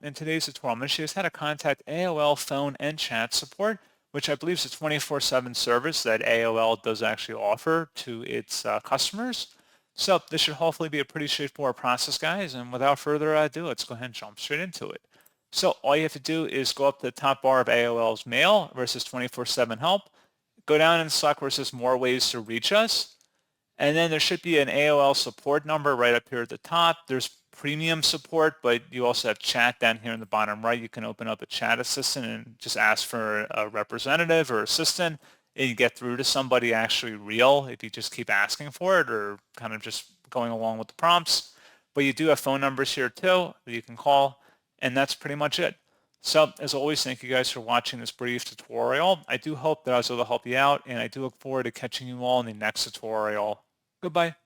In today's tutorial, I'm going to show you how to contact AOL phone and chat support, which I believe is a 24/7 service that AOL does actually offer to its customers. So this should hopefully be a pretty straightforward process, guys. And without further ado, let's go ahead and jump straight into it. So all you have to do is go up to the top bar of AOL's Mail versus 24/7 Help. Go down and select where it says More Ways to Reach Us. And then there should be an AOL support number right up here at the top. There's premium support, but you also have chat down here in the bottom right. You can open up a chat assistant and just ask for a representative or assistant, and you get through to somebody actually real if you just keep asking for it or kind of just going along with the prompts. But you do have phone numbers here too that you can call, and that's pretty much it. So as always, thank you guys for watching this brief tutorial. I do hope that I was able to help you out, and I do look forward to catching you all in the next tutorial. Goodbye.